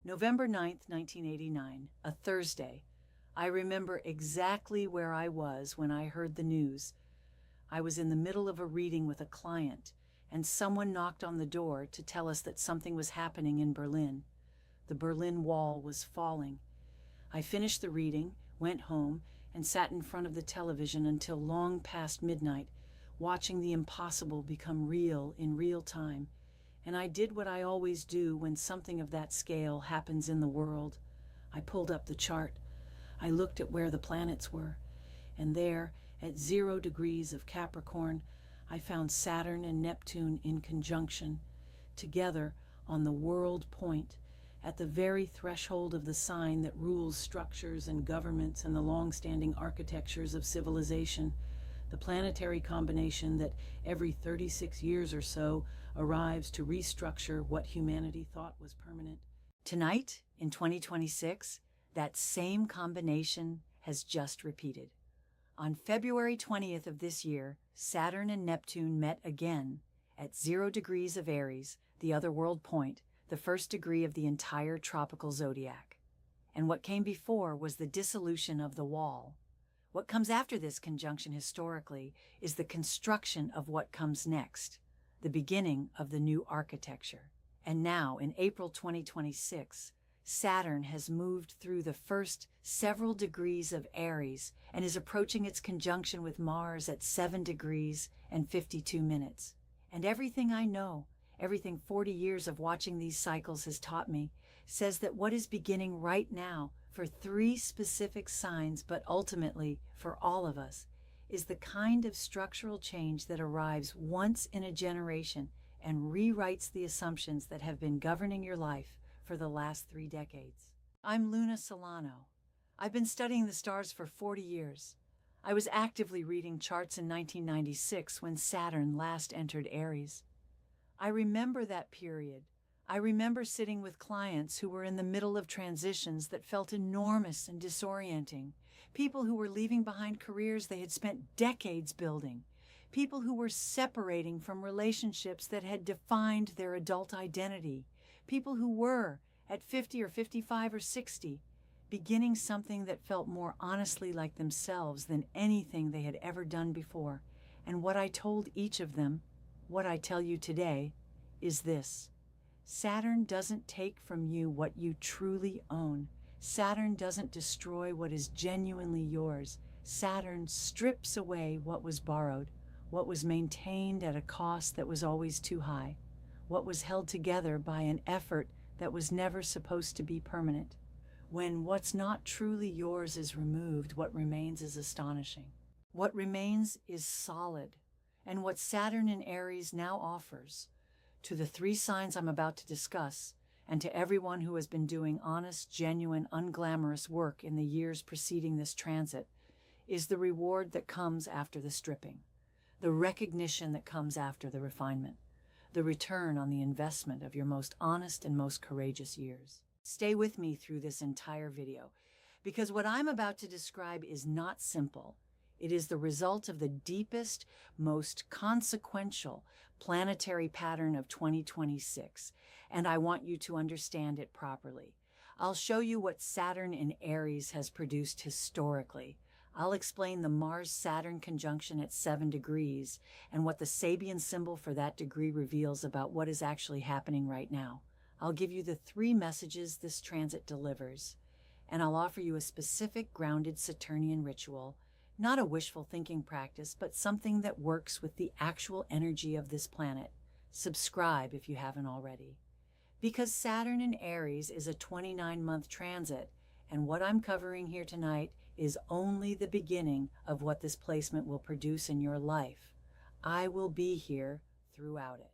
November 9th, 1989, a Thursday. I remember exactly where I was when I heard the news. I was in the middle of a reading with a client, and someone knocked on the door to tell us that something was happening in Berlin. The Berlin Wall was falling. I finished the reading, went home, and sat in front of the television until long past midnight, watching the impossible become real in real time. And I did what I always do when something of that scale happens in the world. I pulled up the chart. I looked at where the planets were, and there, at 0 degrees of Capricorn, I found Saturn and Neptune in conjunction, together on the world point, at the very threshold of the sign that rules structures and governments and the long-standing architectures of civilization, the planetary combination that every 36 years or so arrives to restructure what humanity thought was permanent. Tonight, in 2026, that same combination has just repeated. On February 20th of this year, Saturn and Neptune met again at 0 degrees of Aries, the other world point, the first degree of the entire tropical zodiac. And what came before was the dissolution of the wall. What comes after this conjunction historically is the construction of what comes next, the beginning of the new architecture. And now, in April 2026, Saturn has moved through the first several degrees of Aries and is approaching its conjunction with Mars at 7 degrees and 52 minutes. And everything I know, everything 40 years of watching these cycles has taught me, says that what is beginning right now for 3 specific signs, but ultimately for all of us, is the kind of structural change that arrives once in a generation and rewrites the assumptions that have been governing your life for the last 3 decades. I'm Luna Solano. I've been studying the stars for 40 years. I was actively reading charts in 1996 when Saturn last entered Aries. I remember that period. I remember sitting with clients who were in the middle of transitions that felt enormous and disorienting, people who were leaving behind careers they had spent decades building, people who were separating from relationships that had defined their adult identity, people who were, at 50 or 55 or 60, beginning something that felt more honestly like themselves than anything they had ever done before. And what I told each of them, what I tell you today, is this. Saturn doesn't take from you what you truly own. Saturn doesn't destroy what is genuinely yours. Saturn strips away what was borrowed, what was maintained at a cost that was always too high, what was held together by an effort that was never supposed to be permanent. When what's not truly yours is removed, what remains is astonishing. What remains is solid. And what Saturn in Aries now offers, to the 3 signs I'm about to discuss, and to everyone who has been doing honest, genuine, unglamorous work in the years preceding this transit, is the reward that comes after the stripping, the recognition that comes after the refinement, the return on the investment of your most honest and most courageous years. Stay with me through this entire video, because what I'm about to describe is not simple. It is the result of the deepest, most consequential planetary pattern of 2026, and I want you to understand it properly. I'll show you what Saturn in Aries has produced historically. I'll explain the Mars-Saturn conjunction at 7 degrees and what the Sabian symbol for that degree reveals about what is actually happening right now. I'll give you the 3 messages this transit delivers, and I'll offer you a specific grounded Saturnian ritual. Not a wishful thinking practice, but something that works with the actual energy of this planet. Subscribe if you haven't already. Because Saturn in Aries is a 29-month transit, and what I'm covering here tonight is only the beginning of what this placement will produce in your life. I will be here throughout it.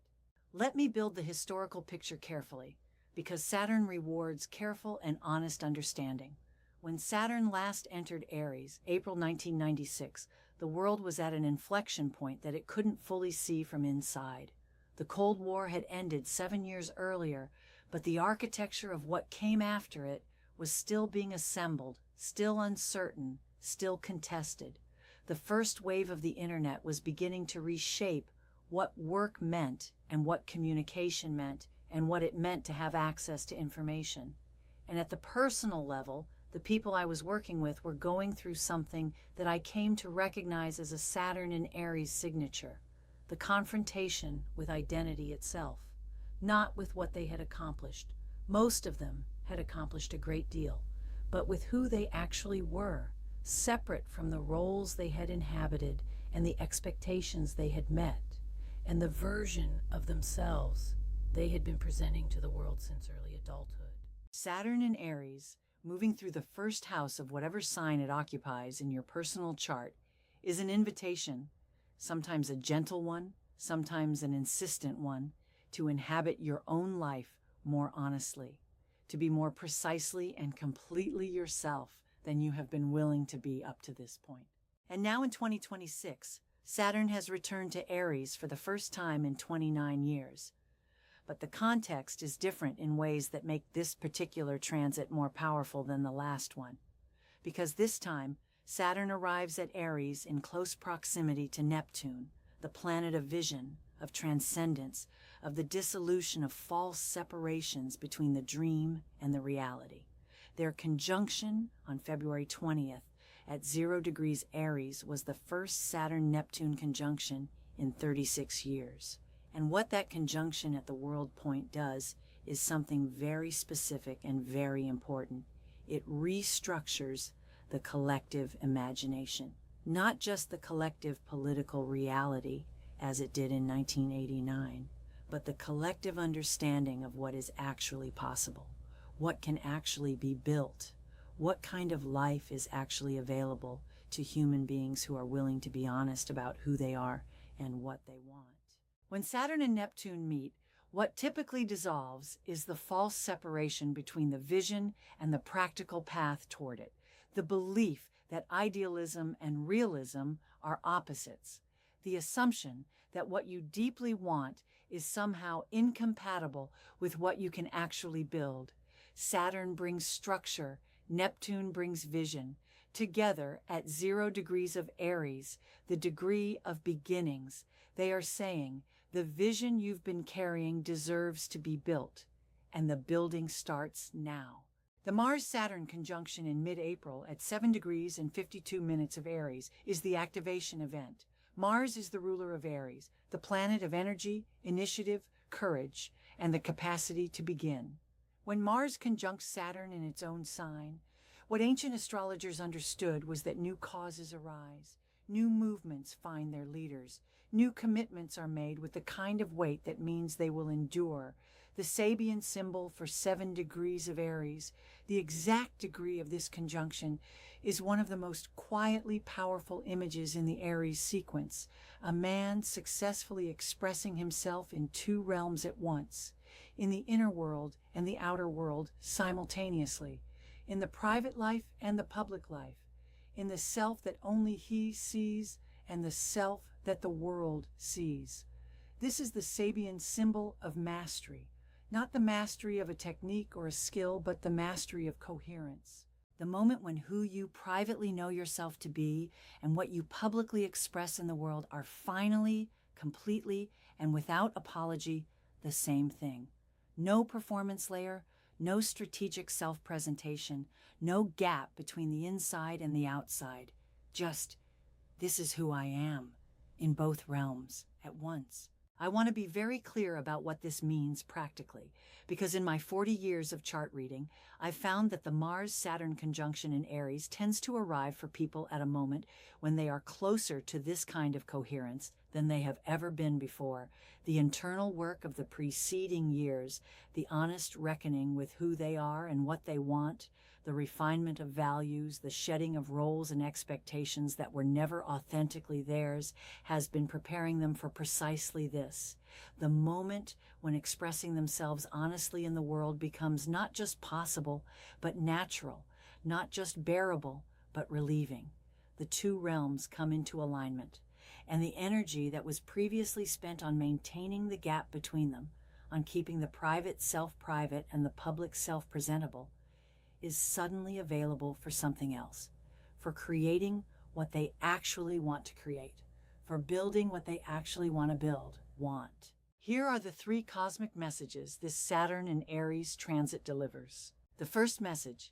Let me build the historical picture carefully, because Saturn rewards careful and honest understanding. When Saturn last entered Aries, April 1996, the world was at an inflection point that it couldn't fully see from inside. The Cold War had ended 7 years earlier, but the architecture of what came after it was still being assembled, still uncertain, still contested. The first wave of the internet was beginning to reshape what work meant and what communication meant and what it meant to have access to information. And at the personal level, the people I was working with were going through something that I came to recognize as a Saturn and Aries signature, the confrontation with identity itself, not with what they had accomplished. Most of them had accomplished a great deal, but with who they actually were, separate from the roles they had inhabited and the expectations they had met, and the version of themselves they had been presenting to the world since early adulthood. Saturn in Aries, moving through the first house of whatever sign it occupies in your personal chart, is an invitation, sometimes a gentle one, sometimes an insistent one, to inhabit your own life more honestly, to be more precisely and completely yourself than you have been willing to be up to this point. And now in 2026, Saturn has returned to Aries for the first time in 29 years. But the context is different in ways that make this particular transit more powerful than the last one. Because this time, Saturn arrives at Aries in close proximity to Neptune, the planet of vision, of transcendence, of the dissolution of false separations between the dream and the reality. Their conjunction on February 20th at 0 degrees Aries was the first Saturn-Neptune conjunction in 36 years. And what that conjunction at the world point does is something very specific and very important. It restructures the collective imagination, not just the collective political reality as it did in 1989, but the collective understanding of what is actually possible, what can actually be built, what kind of life is actually available to human beings who are willing to be honest about who they are and what they want. When Saturn and Neptune meet, what typically dissolves is the false separation between the vision and the practical path toward it, the belief that idealism and realism are opposites, the assumption that what you deeply want is somehow incompatible with what you can actually build. Saturn brings structure, Neptune brings vision. Together, at 0 degrees of Aries, the degree of beginnings, they are saying, the vision you've been carrying deserves to be built, and the building starts now. The Mars-Saturn conjunction in mid-April at 7 degrees and 52 minutes of Aries is the activation event. Mars is the ruler of Aries, the planet of energy, initiative, courage, and the capacity to begin. When Mars conjuncts Saturn in its own sign, what ancient astrologers understood was that new causes arise, new movements find their leaders, new commitments are made with the kind of weight that means they will endure. The Sabian symbol for 7 degrees of Aries, the exact degree of this conjunction, is one of the most quietly powerful images in the Aries sequence, a man successfully expressing himself in 2 realms at once, in the inner world and the outer world simultaneously, in the private life and the public life, in the self that only he sees and the self that the world sees. This is the Sabian symbol of mastery, not the mastery of a technique or a skill, but the mastery of coherence. The moment when who you privately know yourself to be and what you publicly express in the world are finally, completely, and without apology the same thing. No performance layer, no strategic self-presentation, no gap between the inside and the outside. Just, this is who I am, in both realms, at once. I want to be very clear about what this means practically, because in my 40 years of chart reading, I've found that the Mars-Saturn conjunction in Aries tends to arrive for people at a moment when they are closer to this kind of coherence than they have ever been before. The internal work of the preceding years, the honest reckoning with who they are and what they want, the refinement of values, the shedding of roles and expectations that were never authentically theirs, has been preparing them for precisely this. The moment when expressing themselves honestly in the world becomes not just possible, but natural, not just bearable, but relieving. The 2 realms come into alignment, and the energy that was previously spent on maintaining the gap between them, on keeping the private self private and the public self presentable, is suddenly available for something else, for creating what they actually want to create, for building what they actually want to want. Here are the 3 cosmic messages this Saturn and Aries transit delivers. The first message: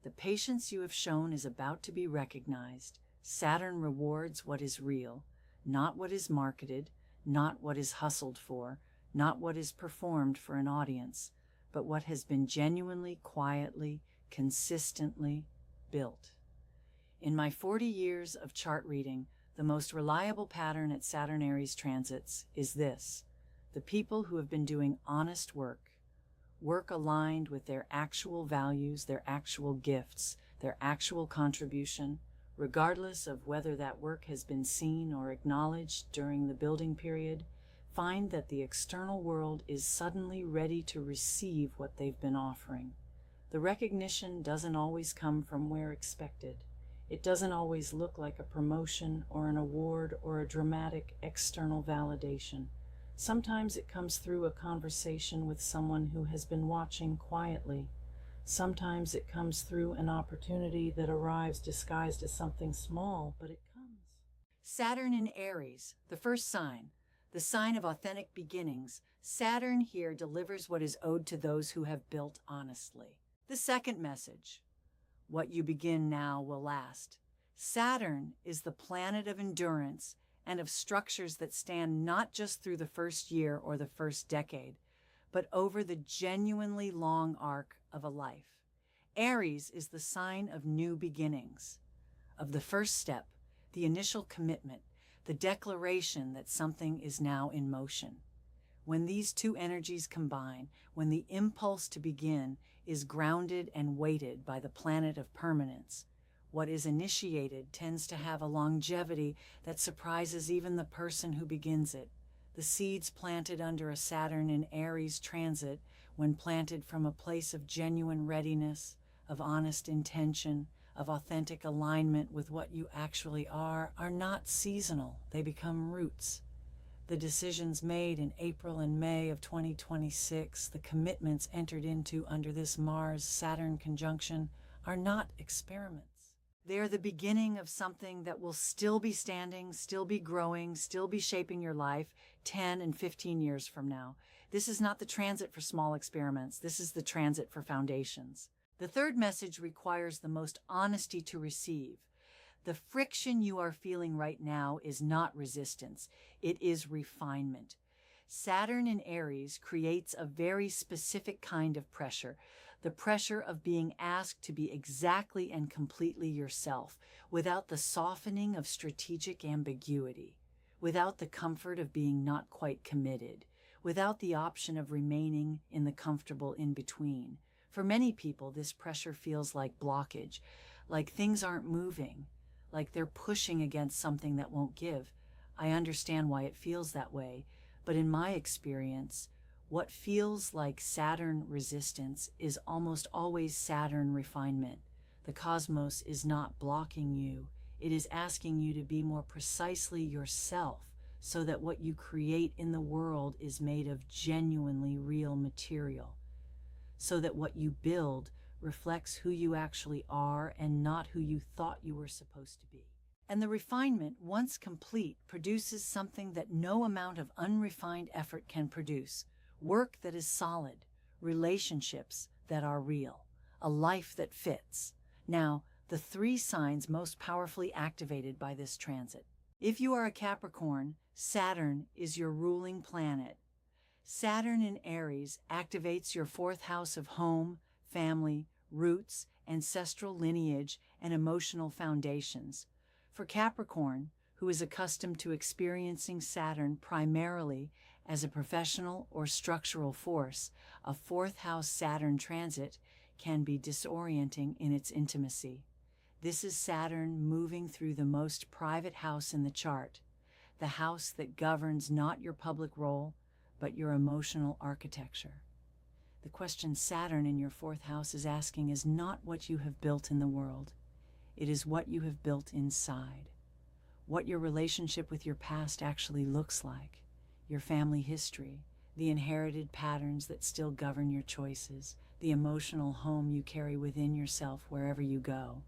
the patience you have shown is about to be recognized. Saturn rewards what is real, not what is marketed, not what is hustled for, not what is performed for an audience, but what has been genuinely, quietly, consistently built. In my 40 years of chart reading, the most reliable pattern at Saturn-Aries transits is this: the people who have been doing honest work aligned with their actual values, their actual gifts, their actual contribution, regardless of whether that work has been seen or acknowledged during the building period, find that the external world is suddenly ready to receive what they've been offering. The recognition doesn't always come from where expected. It doesn't always look like a promotion or an award or a dramatic external validation. Sometimes it comes through a conversation with someone who has been watching quietly. Sometimes it comes through an opportunity that arrives disguised as something small, but it comes. Saturn in Aries, the first sign, the sign of authentic beginnings. Saturn here delivers what is owed to those who have built honestly. The second message: what you begin now will last. Saturn is the planet of endurance and of structures that stand not just through the first year or the first decade, but over the genuinely long arc of a life. Aries is the sign of new beginnings, of the first step, the initial commitment, the declaration that something is now in motion. When these two energies combine, when the impulse to begin is grounded and weighted by the planet of permanence, what is initiated tends to have a longevity that surprises even the person who begins it. The seeds planted under a Saturn in Aries transit, when planted from a place of genuine readiness, of honest intention, of authentic alignment with what you actually are not seasonal. They become roots. The decisions made in April and May of 2026, the commitments entered into under this Mars-Saturn conjunction, are not experiments. They are the beginning of something that will still be standing, still be growing, still be shaping your life 10 and 15 years from now. This is not the transit for small experiments. This is the transit for foundations. The third message requires the most honesty to receive. The friction you are feeling right now is not resistance. It is refinement. Saturn in Aries creates a very specific kind of pressure, the pressure of being asked to be exactly and completely yourself, without the softening of strategic ambiguity, without the comfort of being not quite committed, without the option of remaining in the comfortable in-between. For many people, this pressure feels like blockage, like things aren't moving, like they're pushing against something that won't give. I understand why it feels that way, but in my experience, what feels like Saturn resistance is almost always Saturn refinement. The cosmos is not blocking you. It is asking you to be more precisely yourself, so that what you create in the world is made of genuinely real material, so that what you build reflects who you actually are and not who you thought you were supposed to be. And the refinement, once complete, produces something that no amount of unrefined effort can produce: work that is solid, relationships that are real, a life that fits. Now, the three signs most powerfully activated by this transit. If you are a Capricorn, Saturn is your ruling planet. Saturn in Aries activates your fourth house of home, family, roots, ancestral lineage, and emotional foundations. For Capricorn, who is accustomed to experiencing Saturn primarily as a professional or structural force, a fourth house Saturn transit can be disorienting in its intimacy. This is Saturn moving through the most private house in the chart, the house that governs not your public role, but your emotional architecture. The question Saturn in your fourth house is asking is not what you have built in the world. It is what you have built inside, what your relationship with your past actually looks like, your family history, the inherited patterns that still govern your choices, the emotional home you carry within yourself wherever you go,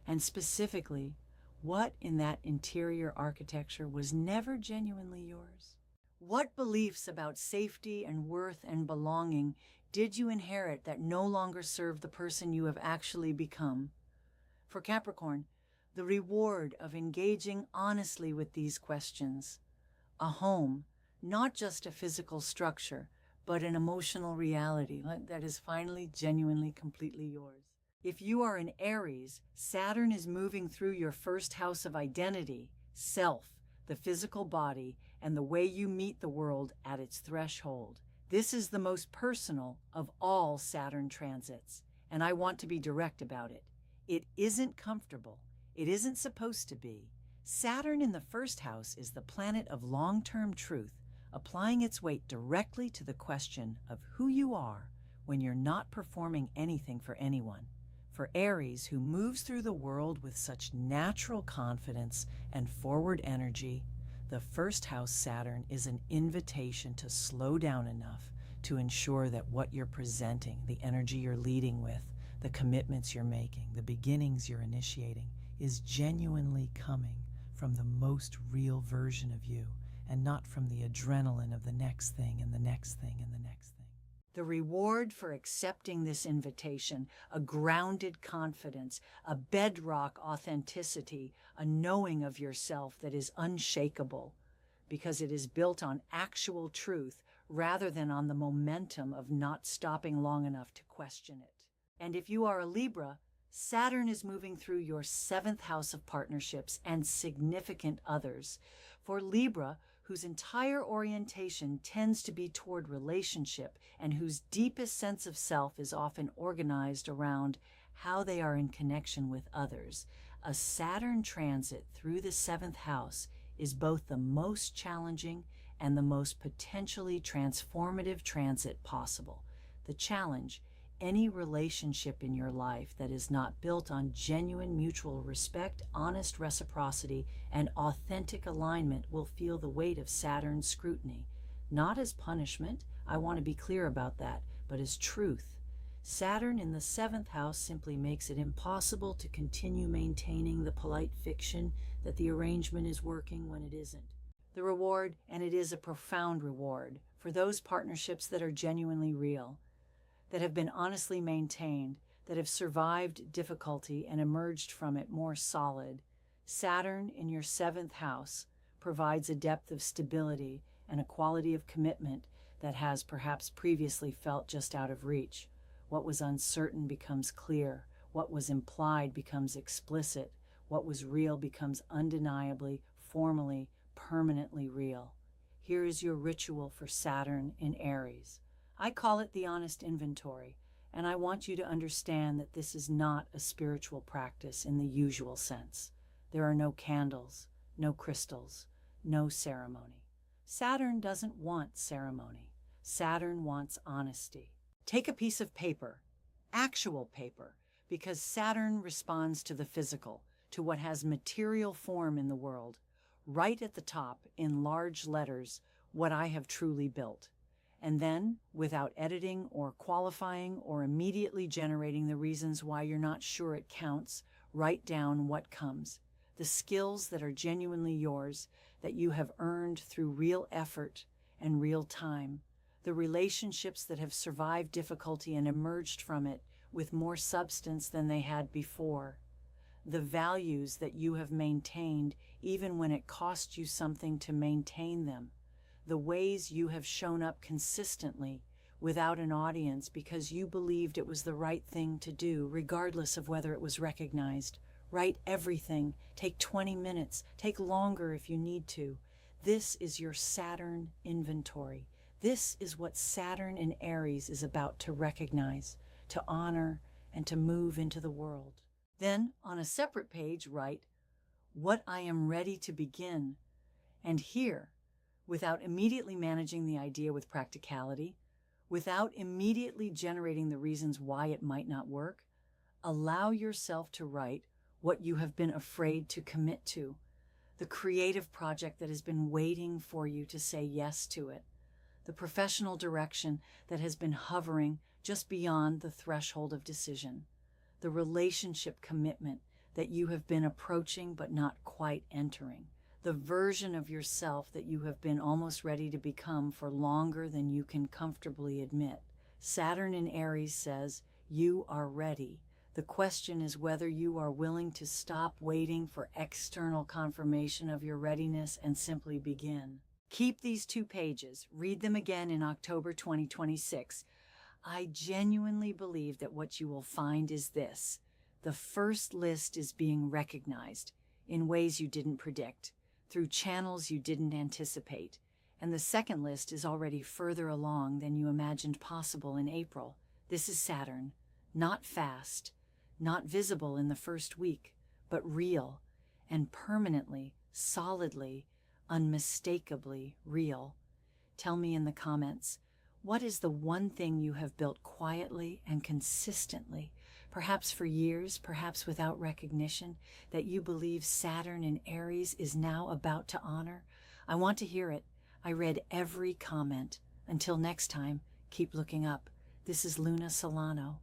and specifically, what in that interior architecture was never genuinely yours? What beliefs about safety and worth and belonging did you inherit that no longer serve the person you have actually become? For Capricorn, the reward of engaging honestly with these questions. A home, not just a physical structure, but an emotional reality that is finally, genuinely, completely yours. If you are an Aries, Saturn is moving through your first house of identity, self, the physical body, and the way you meet the world at its threshold. This is the most personal of all Saturn transits, and I want to be direct about it. It isn't comfortable. It isn't supposed to be. Saturn in the first house is the planet of long-term truth, applying its weight directly to the question of who you are when you're not performing anything for anyone. For Aries, who moves through the world with such natural confidence and forward energy, the first house Saturn is an invitation to slow down enough to ensure that what you're presenting, the energy you're leading with, the commitments you're making, the beginnings you're initiating, is genuinely coming from the most real version of you and not from the adrenaline of the next thing and the next thing and the next thing. The reward for accepting this invitation, a grounded confidence, a bedrock authenticity, a knowing of yourself that is unshakable because it is built on actual truth rather than on the momentum of not stopping long enough to question it. And if you are a Libra, Saturn is moving through your 7th house of partnerships and significant others. For Libra, whose entire orientation tends to be toward relationship and whose deepest sense of self is often organized around how they are in connection with others, a Saturn transit through the 7th house is both the most challenging and the most potentially transformative transit possible. The challenge: any relationship in your life that is not built on genuine mutual respect, honest reciprocity, and authentic alignment will feel the weight of Saturn's scrutiny. Not as punishment, I want to be clear about that, but as truth. Saturn in the 7th house simply makes it impossible to continue maintaining the polite fiction that the arrangement is working when it isn't. The reward, and it is a profound reward, for those partnerships that are genuinely real, that have been honestly maintained, that have survived difficulty and emerged from it more solid. Saturn in your 7th house provides a depth of stability and a quality of commitment that has perhaps previously felt just out of reach. What was uncertain becomes clear. What was implied becomes explicit. What was real becomes undeniably, formally, permanently real. Here is your ritual for Saturn in Aries. I call it the honest inventory, and I want you to understand that this is not a spiritual practice in the usual sense. There are no candles, no crystals, no ceremony. Saturn doesn't want ceremony. Saturn wants honesty. Take a piece of paper, actual paper, because Saturn responds to the physical, to what has material form in the world. Write at the top, in large letters, what I have truly built. And then, without editing or qualifying or immediately generating the reasons why you're not sure it counts, write down what comes. The skills that are genuinely yours, that you have earned through real effort and real time. The relationships that have survived difficulty and emerged from it with more substance than they had before. The values that you have maintained even when it cost you something to maintain them. The ways you have shown up consistently without an audience because you believed it was the right thing to do, regardless of whether it was recognized. Write everything. Take 20 minutes. Take longer if you need to. This is your Saturn inventory. This is what Saturn in Aries is about to recognize, to honor, and to move into the world. Then, on a separate page, write, "What I am ready to begin." And here, without immediately managing the idea with practicality, without immediately generating the reasons why it might not work, allow yourself to write what you have been afraid to commit to, the creative project that has been waiting for you to say yes to it, the professional direction that has been hovering just beyond the threshold of decision, the relationship commitment that you have been approaching but not quite entering, the version of yourself that you have been almost ready to become for longer than you can comfortably admit. Saturn in Aries says, you are ready. The question is whether you are willing to stop waiting for external confirmation of your readiness and simply begin. Keep these 2 pages. Read them again in October 2026. I genuinely believe that what you will find is this. The first list is being recognized in ways you didn't predict, through channels you didn't anticipate. And the second list is already further along than you imagined possible in April. This is Saturn, not fast, not visible in the first week, but real and permanently, solidly, unmistakably real. Tell me in the comments, what is the one thing you have built quietly and consistently, perhaps for years, perhaps without recognition, that you believe Saturn in Aries is now about to honor? I want to hear it. I read every comment. Until next time, keep looking up. This is Luna Solano.